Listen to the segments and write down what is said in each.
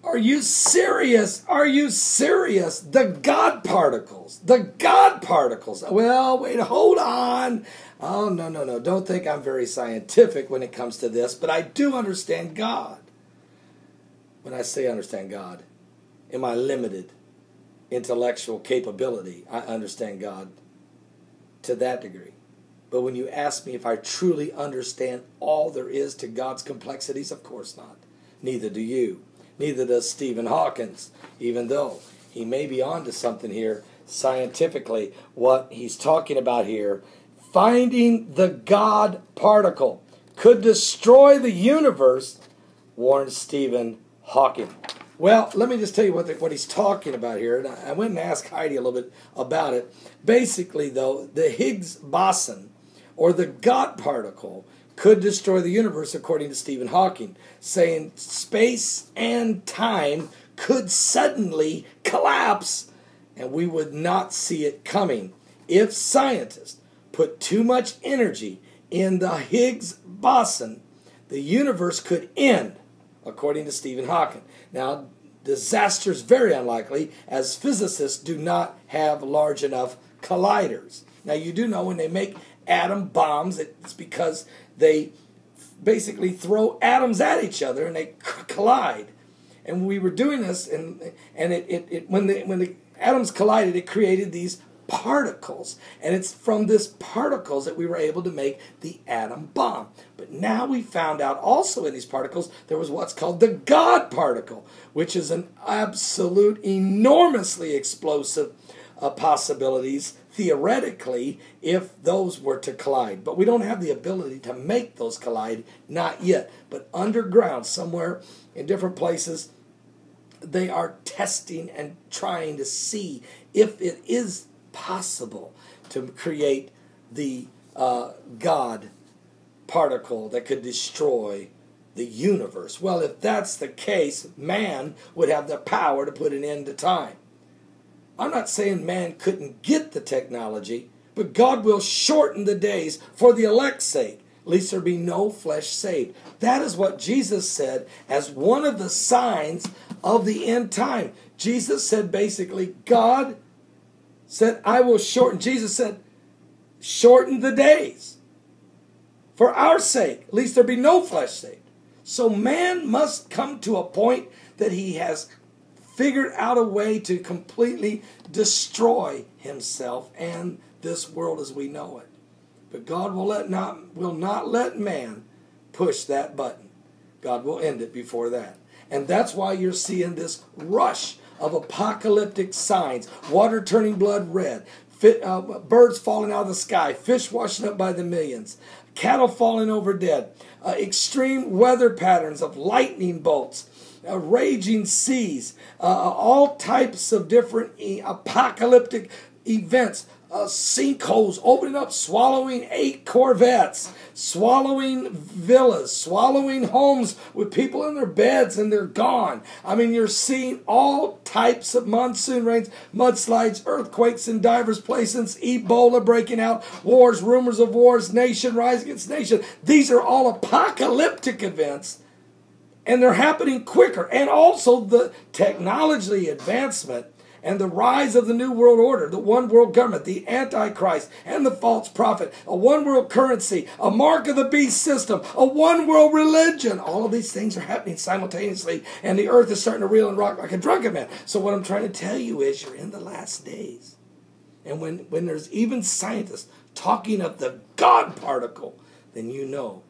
Are you serious? Are you serious? The God particles. The God particles. Well, wait, hold on. Oh, no, no, no. Don't think I'm very scientific when it comes to this, but I do understand God. When I say understand God, in my limited intellectual capability, I understand God to that degree. But when you ask me if I truly understand all there is to God's complexities, of course not. Neither do you. Neither does Stephen Hawkins, even though he may be onto something here scientifically. What he's talking about here, finding the God particle could destroy the universe, warned Stephen Hawking. Well, let me just tell you what he's talking about here. And I went and asked Heidi a little bit about it. Basically, though, the Higgs boson, or the God particle, could destroy the universe, according to Stephen Hawking, saying space and time could suddenly collapse, and we would not see it coming. If scientists put too much energy in the Higgs boson, the universe could end, according to Stephen Hawking. Now, disaster is very unlikely, as physicists do not have large enough colliders. Now, you do know when they make atom bombs, it's because they basically throw atoms at each other and they collide. And we were doing this, and when the atoms collided, it created these particles. And it's from these particles that we were able to make the atom bomb. But now we found out also in these particles there was what's called the God particle, which is an absolute enormously explosive possibilities theoretically if those were to collide. But we don't have the ability to make those collide, not yet. But underground, somewhere in different places, they are testing and trying to see if it is possible to create the God particle that could destroy the universe. Well, if that's the case, man would have the power to put an end to time. I'm not saying man couldn't get the technology, but God will shorten the days for the elect's sake, lest there be no flesh saved. That is what Jesus said as one of the signs of the end time. Jesus said basically, God said, I will shorten. Jesus said, shorten the days for our sake, lest there be no flesh saved. So man must come to a point that he has figured out a way to completely destroy himself and this world as we know it. But God will not let man push that button. God will end it before that. And that's why you're seeing this rush of apocalyptic signs, water turning blood red, birds falling out of the sky, fish washing up by the millions, cattle falling over dead, extreme weather patterns of lightning bolts, raging seas, all types of different apocalyptic events, sinkholes opening up, swallowing 8 Corvettes, swallowing villas, swallowing homes with people in their beds and they're gone. I mean, you're seeing all types of monsoon rains, mudslides, earthquakes in diverse places, Ebola breaking out, wars, rumors of wars, nation rise against nation. These are all apocalyptic events, and they're happening quicker. And also the technology advancement and the rise of the New World Order, the one world government, the Antichrist and the false prophet, a one world currency, a mark of the beast system, a one world religion. All of these things are happening simultaneously, and the earth is starting to reel and rock like a drunken man. So what I'm trying to tell you is you're in the last days. And when there's even scientists talking of the God particle, then you know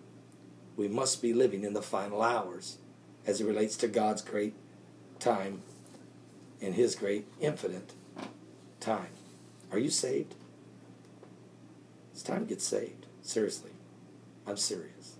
we must be living in the final hours as it relates to God's great time in his great infinite time. Are you saved? It's time to get saved. Seriously. I'm serious.